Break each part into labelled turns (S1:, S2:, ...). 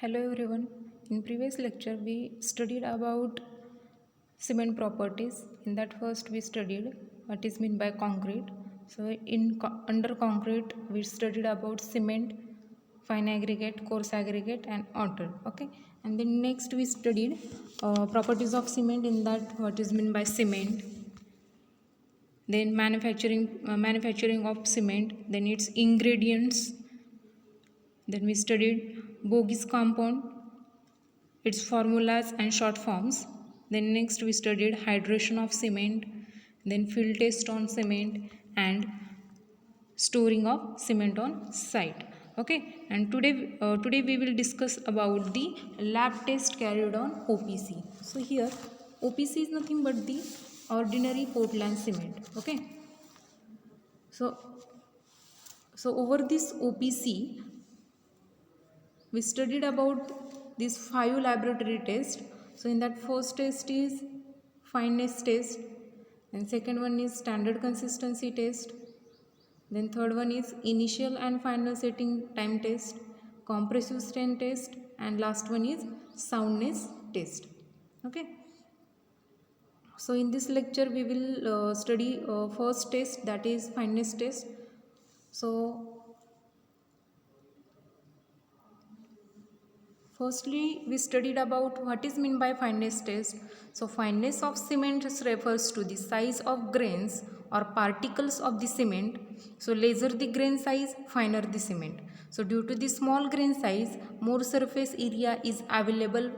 S1: Hello everyone. In previous lecture we studied about cement properties. In that first we studied what is meant by concrete. So under concrete we studied about cement, fine aggregate, coarse aggregate and mortar. Okay. And then next we studied properties of cement. In that what is meant by cement. Then manufacturing of cement. Then its ingredients. Then we studied Bogi's compound, its formulas and short forms. Then next we studied hydration of cement, then field test on cement and storing of cement on site. Okay, and today we will discuss about the lab test carried on OPC. So here OPC is nothing but the ordinary Portland cement. Okay, so over this OPC we studied about these 5 laboratory tests. So in that first test is fineness test, and second one is standard consistency test, then third one is initial and final setting time test, compressive strain test, and last one is soundness test. Okay, so in this lecture we will study first test, that is fineness test. So firstly, we studied about what is meant by fineness test. So, fineness of cement refers to the size of grains or particles of the cement. So, lesser the grain size, finer the cement. So, due to the small grain size, more surface area is available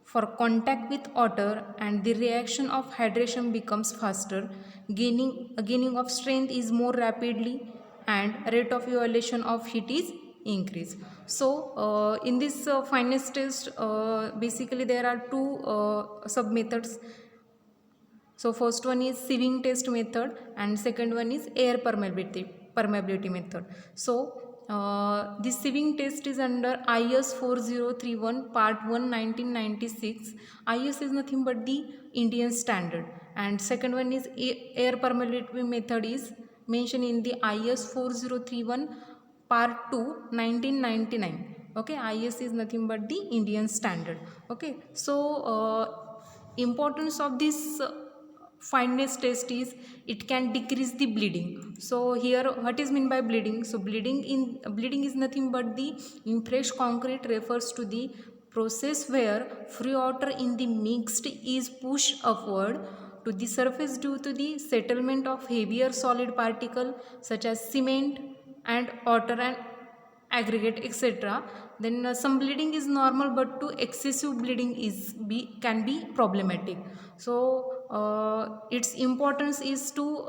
S1: for contact with water and the reaction of hydration becomes faster. Gaining of strength is more rapidly and rate of evaluation of heat is increase. So in this fineness test basically there are two sub methods. So first one is sieving test method and second one is air permeability method. So this sieving test is under IS 4031 part 1 1996. IS is nothing but the Indian standard, and second one is air permeability method is mentioned in the IS 4031 part 2 1999. Okay, IS is nothing but the Indian standard. Okay, so importance of this fineness test is it can decrease the bleeding. So here what is meant by bleeding? So bleeding is nothing but the in fresh concrete refers to the process where free water in the mixed is pushed upward to the surface due to the settlement of heavier solid particle such as cement and water and aggregate, etc. Then some bleeding is normal, but to excessive bleeding can be problematic. So its importance is to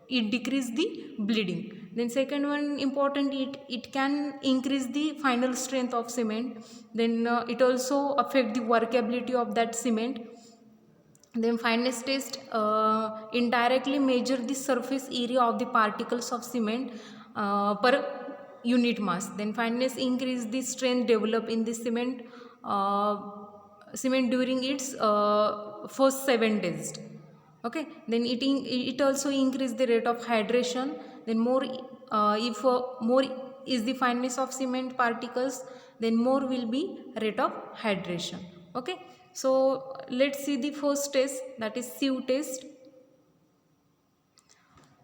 S1: it decrease the bleeding. Then second one important, it can increase the final strength of cement. Then it also affect the workability of that cement. Then fineness test indirectly measure the surface area of the particles of cement per unit mass. Then fineness increase the strength developed in the cement during its first 7 days. Okay, then it also increase the rate of hydration. Then more if more is the fineness of cement particles, then more will be rate of hydration. Okay, so let's see the first test, that is sieve test.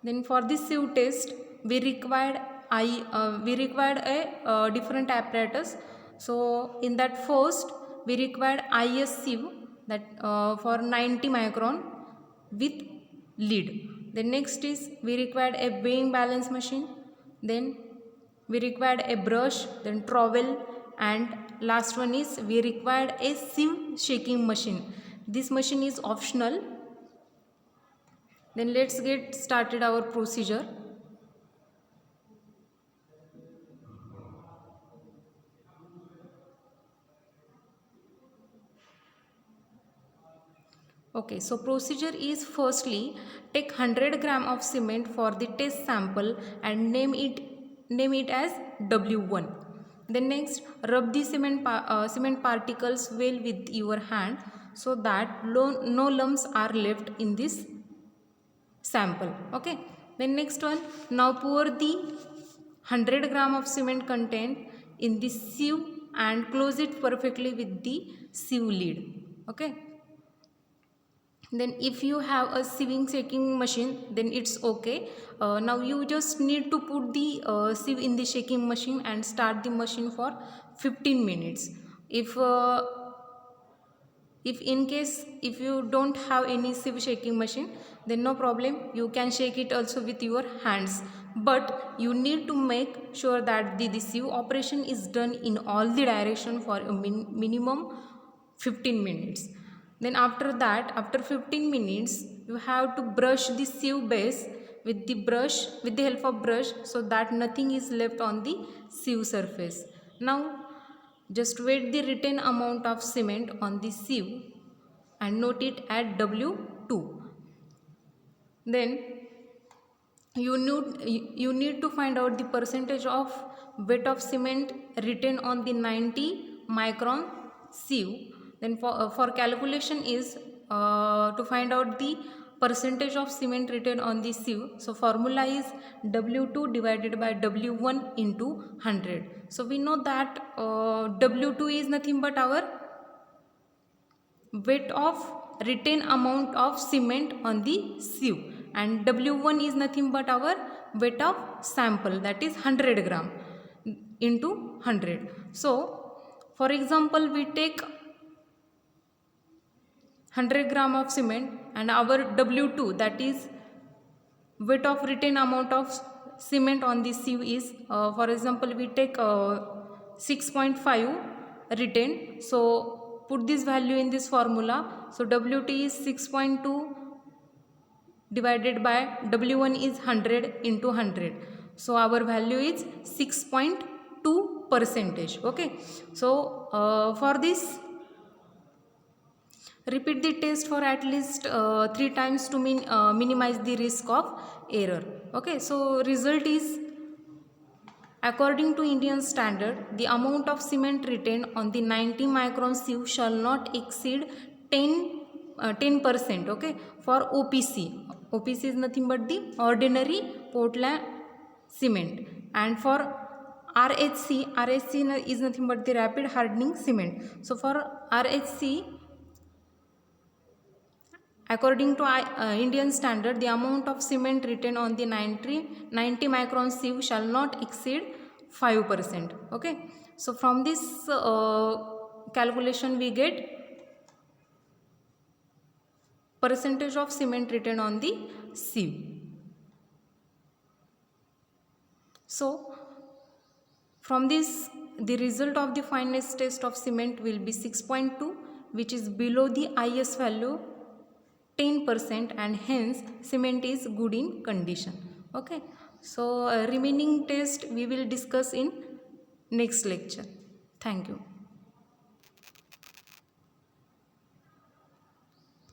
S1: Then for this sieve test we required a different apparatus. So in that first we required IS sieve, that for 90 micron with lid. Then next is we required a weighing balance machine. Then we required a brush, then trowel, and last one is we required a sieve shaking machine. This machine is optional. Then let's get started our procedure. Okay, so procedure is firstly take 100 gram of cement for the test sample and name it as W1. Then next rub the cement particles well with your hand so that no lumps are left in this sample. Okay, then next one, now pour the 100 gram of cement content in the sieve and close it perfectly with the sieve lid. Okay, then if you have a sieving shaking machine, then it's okay. Now you just need to put the sieve in the shaking machine and start the machine for 15 minutes. If in case if you don't have any sieve shaking machine, then no problem, you can shake it also with your hands, but you need to make sure that the sieve operation is done in all the direction for a minimum 15 minutes. Then after that, after 15 minutes, you have to brush the sieve base with the help of brush, so that nothing is left on the sieve surface. Now just weight the written amount of cement on the sieve and note it at W2. Then you need to find out the percentage of weight of cement written on the 90 micron sieve. Then for calculation is to find out the percentage of cement written on the sieve. So formula is W2 divided by W1 into 100. So we know that W2 is nothing but our weight of written amount of cement on the sieve, and W1 is nothing but our weight of sample, that is 100 gram into 100. So for example, we take 100 gram of cement and our W2, that is weight of written amount of cement on the sieve is for example we take 6.5 written. So put this value in this formula. So W2 is 6.2 divided by W1 is 100 into 100. So our value is 6.2%. Okay, so for this repeat the test for at least 3 times to minimize the risk of error. Okay, so result is, according to Indian standard, the amount of cement written on the 90 micron sieve shall not exceed 10%. Okay, for OPC. OPC is nothing but the ordinary Portland cement, and for RHC is nothing but the rapid hardening cement. So for RHC, according to Indian standard, the amount of cement written on the 90 micron sieve shall not exceed 5%. Okay, so from this calculation we get percentage of cement written on the sieve. So from this, the result of the fineness test of cement will be 6.2, which is below the IS value 10%, and hence cement is good in condition. Okay, so remaining test we will discuss in next lecture. Thank you.